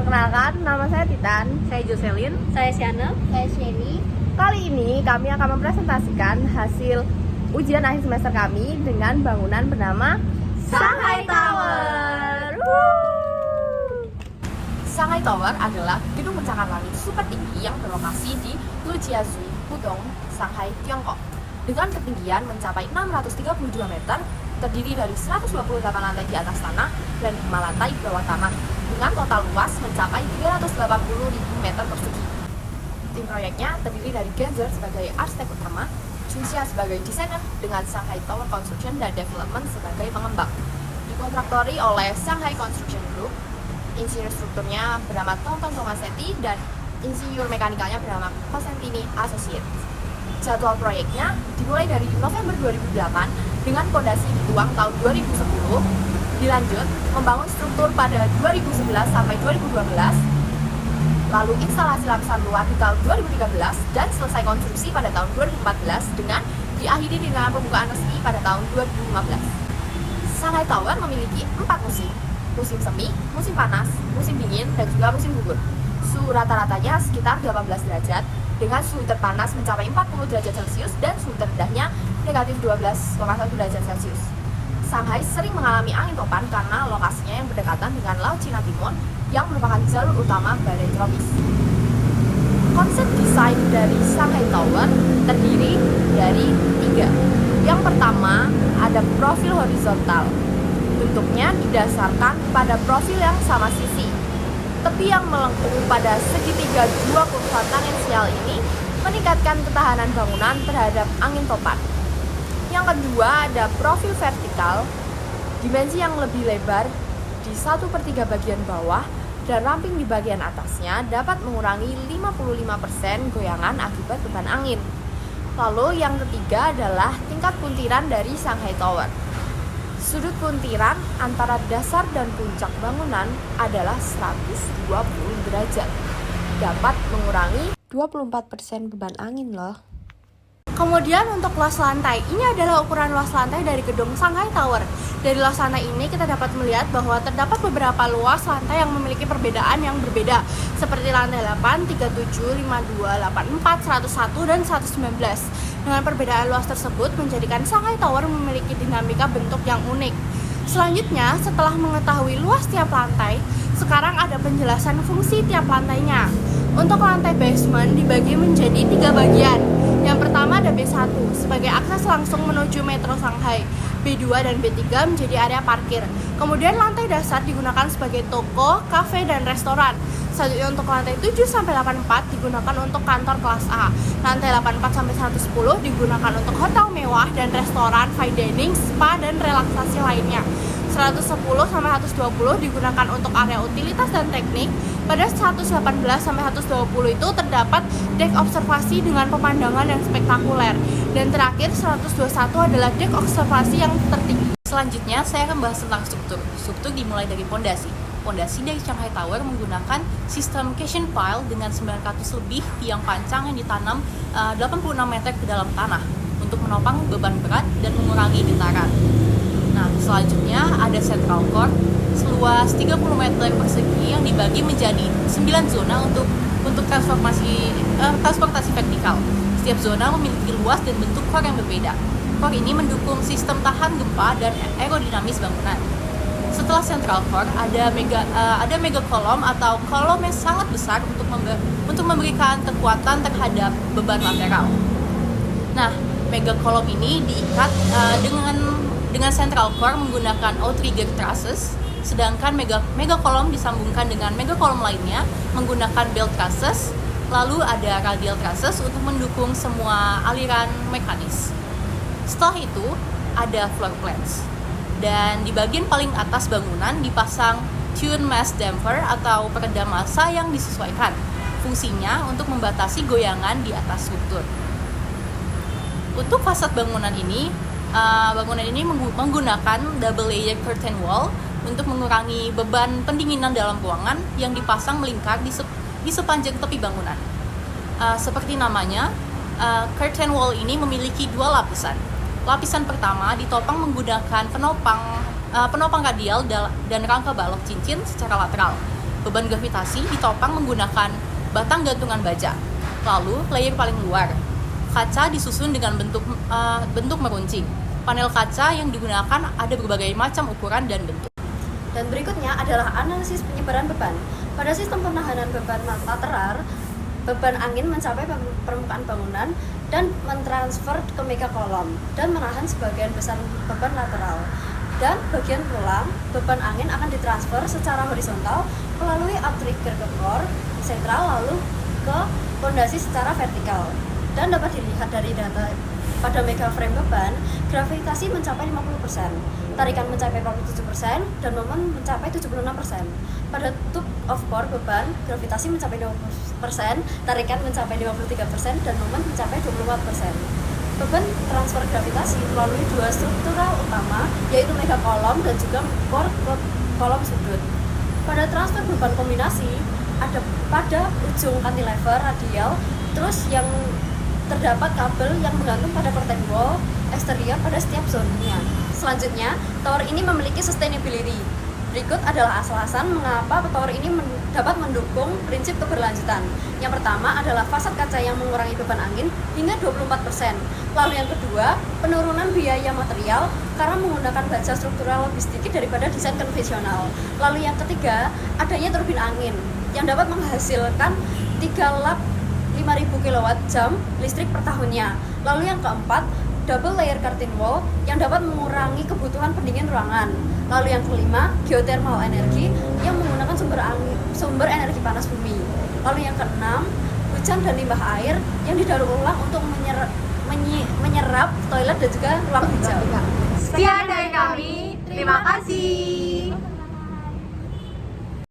Perkenalkan, nama saya Titan. Saya Jocelyn. Saya Siana. Saya Sherry. Kali ini kami akan mempresentasikan hasil ujian akhir semester kami dengan bangunan bernama Shanghai Tower. Shanghai Tower adalah gedung pencakar langit super tinggi yang berlokasi di Lujiazui, Pudong, Shanghai, Tiongkok. Dengan ketinggian mencapai 632 meter, terdiri dari 128 lantai di atas tanah dan 5 lantai di bawah tanah, dengan total luas mencapai 380.000 meter persegi. Tim proyeknya terdiri dari Genzer sebagai arsitek utama, Junxia sebagai desainer, dengan Shanghai Tower Construction dan Development sebagai pengembang. Dikontraktori oleh Shanghai Construction Group, insinyur strukturnya bernama Tonton Tomasetti dan insinyur mekanikalnya bernama Cosentini Associates. Jadwal proyeknya dimulai dari November 2008 dengan fondasi dituang tahun 2010, dilanjut membangun struktur pada 2011 sampai 2012, lalu instalasi lapisan luar di tahun 2013 dan selesai konstruksi pada tahun 2014 dengan diakhiri dengan pembukaan resmi pada tahun 2015. Shanghai Tower memiliki 4 musim, musim semi, musim panas, musim dingin, dan juga musim gugur. Suhu rata-ratanya sekitar 18 derajat, dengan suhu terpanas mencapai 40 derajat Celcius dan suhu terendahnya negatif 12,1 derajat Celcius. Shanghai sering mengalami angin topan karena lokasinya yang berdekatan dengan Laut Cina Timur yang merupakan jalur utama badai tropis. Konsep desain dari Shanghai Tower terdiri dari 3. Yang pertama, ada profil horizontal. Bentuknya didasarkan pada profil yang sama sisi. Tepi yang melengkung pada segitiga dua kurva tangensial ini meningkatkan ketahanan bangunan terhadap angin topan. Yang kedua, ada profil vertikal. Dimensi yang lebih lebar di 1/3 bagian bawah dan ramping di bagian atasnya dapat mengurangi 55% goyangan akibat beban angin. Lalu yang ketiga adalah tingkat puntiran dari Shanghai Tower. Sudut puntiran antara dasar dan puncak bangunan adalah 120 derajat. Dapat mengurangi 24% beban angin loh. Kemudian untuk luas lantai, ini adalah ukuran luas lantai dari gedung Shanghai Tower. Dari luas lantai ini kita dapat melihat bahwa terdapat beberapa luas lantai yang memiliki perbedaan yang berbeda, seperti lantai 8, 37, 52, 84, 101, dan 119. Dengan perbedaan luas tersebut menjadikan Shanghai Tower memiliki dinamika bentuk yang unik. Selanjutnya, setelah mengetahui luas tiap lantai, sekarang ada penjelasan fungsi tiap lantainya. Untuk lantai basement dibagi menjadi 3 bagian. Yang pertama ada B1 sebagai akses langsung menuju metro Shanghai. B2 dan B3 menjadi area parkir. Kemudian lantai dasar digunakan sebagai toko, kafe, dan restoran. Selanjutnya untuk lantai 7 sampai 84 digunakan untuk kantor kelas A. Lantai 84 sampai 110 digunakan untuk hotel mewah dan restoran, fine dining, spa, dan relaksasi lainnya. 110 sampai 120 digunakan untuk area utilitas dan teknik. Pada 118 sampai 120 itu terdapat dek observasi dengan pemandangan yang spektakuler. Dan terakhir 121 adalah dek observasi yang tertinggi. Selanjutnya saya akan bahas tentang struktur. Struktur dimulai dari pondasi. Pondasi dari Shanghai Tower menggunakan sistem caisson pile dengan 900 lebih tiang pancang yang ditanam 86 meter ke dalam tanah untuk menopang beban berat dan mengurangi getaran. Nah, selanjutnya ada central core seluas 30 meter persegi yang dibagi menjadi 9 zona untuk transportasi vertikal. Setiap zona memiliki luas dan bentuk core yang berbeda. Core ini mendukung sistem tahan gempa dan aerodinamis bangunan. Setelah central core ada mega kolom atau kolom yang sangat besar untuk memberikan kekuatan terhadap beban lateral. Nah, mega kolom ini diikat dengan central core menggunakan outrigger trusses, sedangkan mega kolom disambungkan dengan mega kolom lainnya menggunakan belt trusses. Lalu ada radial trusses untuk mendukung semua aliran mekanis. Setelah itu ada floor plans. Dan di bagian paling atas bangunan dipasang tune mass damper atau peredam massa yang disesuaikan. Fungsinya untuk membatasi goyangan di atas struktur. Untuk fasad bangunan ini menggunakan double layer curtain wall untuk mengurangi beban pendinginan dalam ruangan yang dipasang melingkar di sepanjang tepi bangunan. Seperti namanya, curtain wall ini memiliki 2 lapisan. Lapisan pertama ditopang menggunakan penopang radial dan rangka balok cincin secara lateral. Beban gravitasi ditopang menggunakan batang gantungan baja. Lalu, layer paling luar, kaca disusun dengan bentuk meruncing. Panel kaca yang digunakan ada berbagai macam ukuran dan bentuk. Dan berikutnya adalah analisis penyebaran beban. Pada sistem penahanan beban lateral, beban angin mencapai permukaan bangunan dan mentransfer ke megakolom dan menahan sebagian besar beban lateral. Dan bagian pulang, beban angin akan ditransfer secara horizontal melalui outrigger ke core sentral lalu ke pondasi secara vertikal. Dan dapat dilihat dari data pada megaframe beban, gravitasi mencapai 50%, tarikan mencapai 47%, dan momen mencapai 76%. Pada tube of core beban, gravitasi mencapai 20%, tarikan mencapai 53%, dan momen mencapai 24%. Beban transfer gravitasi melalui dua struktural utama, yaitu megakolom dan juga core ke kolom sudut. Pada transfer beban kombinasi, ada pada ujung cantilever radial, terus yang terdapat kabel yang menggantung pada curtain wall eksterior pada setiap zonanya. Selanjutnya, tower ini memiliki sustainability. Berikut adalah alasan mengapa tower ini dapat mendukung prinsip keberlanjutan. Yang pertama adalah fasad kaca yang mengurangi beban angin hingga 24%. Lalu yang kedua, penurunan biaya material karena menggunakan baja struktural lebih sedikit daripada desain konvensional. Lalu yang ketiga, adanya turbin angin yang dapat menghasilkan 3 lap 5.000 kWh listrik per tahunnya. Lalu yang keempat, double layer curtain wall yang dapat mengurangi kebutuhan pendingin ruangan. Lalu yang kelima, geothermal energi yang menggunakan sumber energi panas bumi. Lalu yang keenam, hujan dan limbah air yang didaur ulang untuk menyerap toilet dan juga ruang hijau. Sekian dari kami, terima kasih.